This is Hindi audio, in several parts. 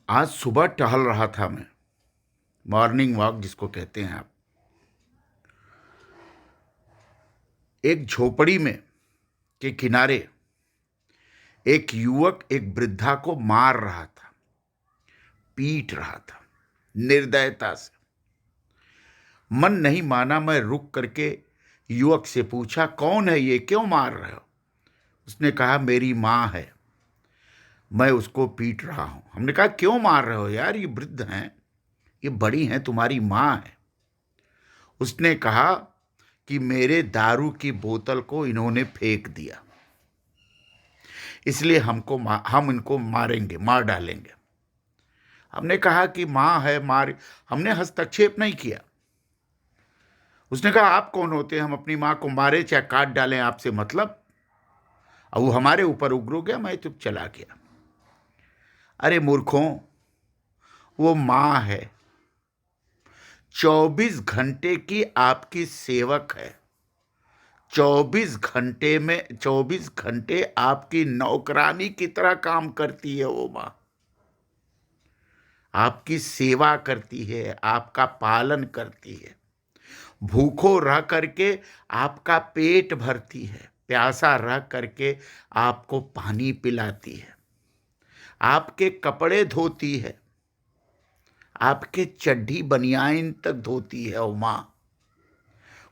आज सुबह टहल रहा था मैं, मॉर्निंग वॉक जिसको कहते हैं आप। एक झोपड़ी में के किनारे एक युवक एक वृद्धा को मार रहा था, पीट रहा था निर्दयता से। मन नहीं माना, मैं रुक करके युवक से पूछा, कौन है ये, क्यों मार रहे हो? उसने कहा, मेरी माँ है, मैं उसको पीट रहा हूं। हमने कहा, क्यों मार रहे हो यार, ये वृद्ध हैं, ये बड़ी हैं, तुम्हारी माँ है। उसने कहा कि मेरे दारू की बोतल को इन्होंने फेंक दिया, इसलिए हम इनको मारेंगे, मार डालेंगे। हमने कहा कि माँ है, मार। हमने हस्तक्षेप नहीं किया। उसने कहा, आप कौन होते हैं हम अपनी माँ को मारे चाहे काट डालें, आपसे मतलब? अब वो हमारे ऊपर उग्र हो गया, मैं चुप चला गया। अरे मूर्खों, वो माँ है, 24 घंटे की आपकी सेवक है। 24 घंटे आपकी नौकरानी की तरह काम करती है वो माँ। आपकी सेवा करती है, आपका पालन करती है, भूखों रह करके आपका पेट भरती है, प्यासा रह करके आपको पानी पिलाती है, आपके कपड़े धोती है, आपके चड्ढी बनियान तक धोती है वो माँ।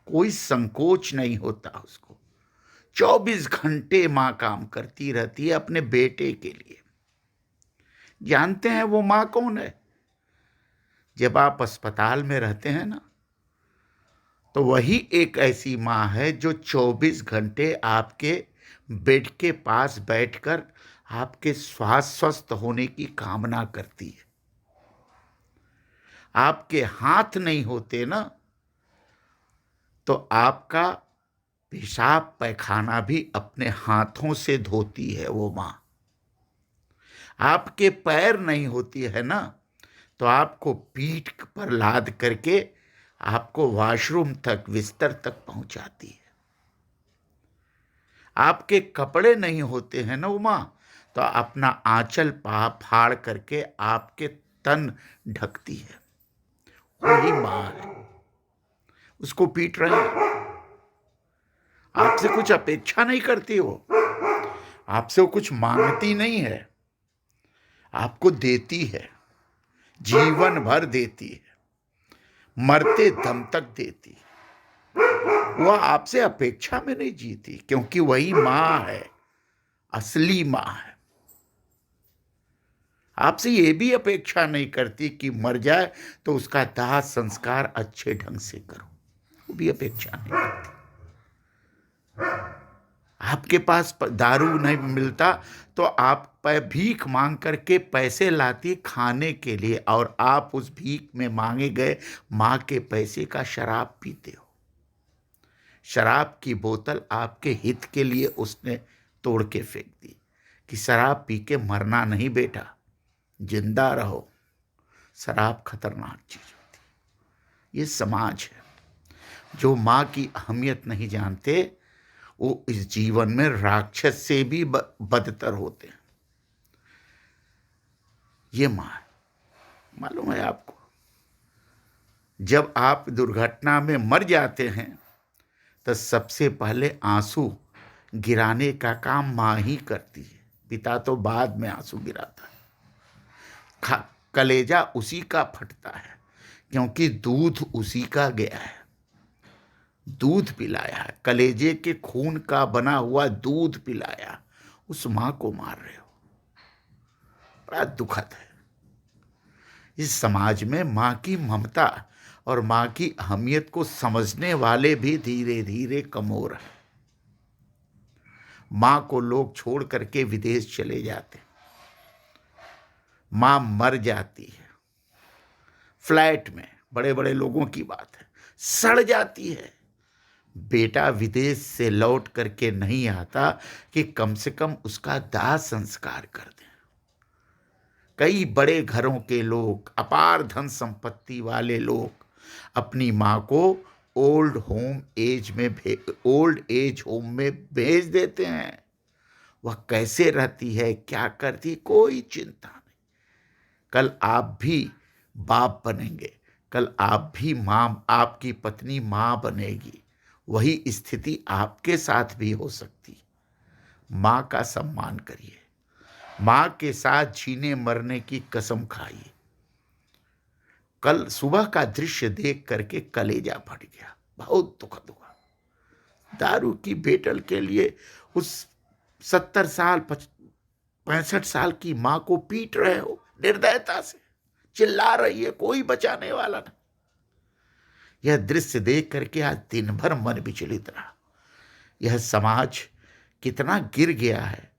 कोई संकोच नहीं होता उसको। 24 घंटे माँ काम करती रहती है अपने बेटे के लिए। जानते हैं वो माँ कौन है? जब आप अस्पताल में रहते हैं ना, तो वही एक ऐसी माँ है जो 24 घंटे आपके बेड के पास बैठकर आपके स्वस्थ होने की कामना करती है। आपके हाथ नहीं होते ना, तो आपका पेशाब पैखाना भी अपने हाथों से धोती है वो माँ। आपके पैर नहीं होती है ना, तो आपको पीठ पर लाद करके आपको वॉशरूम तक, बिस्तर तक पहुंचाती है। आपके कपड़े नहीं होते हैं ना उमा, तो अपना आंचल फाड़ करके आपके तन ढकती है। वही माँ है, उसको पीट रहे हैं। आपसे कुछ अपेक्षा नहीं करती वो, आपसे वो कुछ मांगती नहीं है, आपको देती है, जीवन भर देती है, मरते दम तक देती है। वह आपसे अपेक्षा में नहीं जीती, क्योंकि वही माँ है, असली माँ है। आपसे ये भी अपेक्षा नहीं करती कि मर जाए तो उसका दाह संस्कार अच्छे ढंग से करो, वो भी अपेक्षा नहीं करती। आपके पास दारू नहीं मिलता तो आप भीख मांग करके पैसे लाती खाने के लिए, और आप उस भीख में मांगे गए माँ के पैसे का शराब पीते हो। शराब की बोतल आपके हित के लिए उसने तोड़ के फेंक दी कि शराब पी के मरना नहीं बेटा, जिंदा रहो। शराब खतरनाक चीज होती है। ये समाज है, जो माँ की अहमियत नहीं जानते वो इस जीवन में राक्षस से भी बदतर होते हैं। ये माँ है। मालूम है आपको, जब आप दुर्घटना में मर जाते हैं तो सबसे पहले आंसू गिराने का काम माँ ही करती है। पिता तो बाद में आंसू गिराता है। कलेजा उसी का फटता है, क्योंकि दूध उसी का गया है, दूध पिलाया है, कलेजे के खून का बना हुआ दूध पिलाया। उस माँ को मार रहे हो, बड़ा दुखद है। इस समाज में माँ की ममता और माँ की अहमियत को समझने वाले भी धीरे धीरे कम हो रहे हैं। माँ को लोग छोड़ करके विदेश चले जाते हैं, माँ मर जाती है, फ्लैट में बड़े बड़े लोगों की बात है, सड़ जाती है। बेटा विदेश से लौट करके नहीं आता कि कम से कम उसका दाह संस्कार कर दें। कई बड़े घरों के लोग, अपार धन संपत्ति वाले लोग अपनी माँ को ओल्ड एज होम में भेज देते हैं। वह कैसे रहती है, क्या करती है, कोई चिंता नहीं। कल आप भी बाप बनेंगे, कल आप भी माँ, आपकी पत्नी माँ बनेगी। वही स्थिति आपके साथ भी हो सकती है। माँ का सम्मान करिए, माँ के साथ जीने मरने की कसम खाइए। कल सुबह का दृश्य देख करके कलेजा फट गया, बहुत दुखद हुआ। दारू की बेटल के लिए उस 70 साल 65 साल की मां को पीट रहे हो, निर्दयता से चिल्ला रही है, कोई बचाने वाला नहीं। यह दृश्य देख करके आज दिन भर मन विचलित रहा। यह समाज कितना गिर गया है,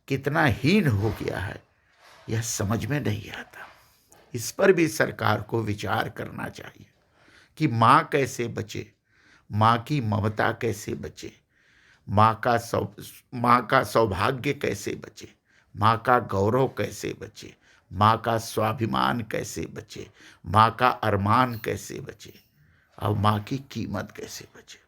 कितना हीन हो गया है, यह समझ में नहीं आता। इस पर भी सरकार को विचार करना चाहिए कि मां कैसे बचे, मां की ममता कैसे बचे, माँ का सौभाग्य कैसे बचे, माँ का गौरव कैसे बचे, माँ का स्वाभिमान कैसे बचे, माँ का अरमान कैसे बचे और माँ की कीमत कैसे बचे।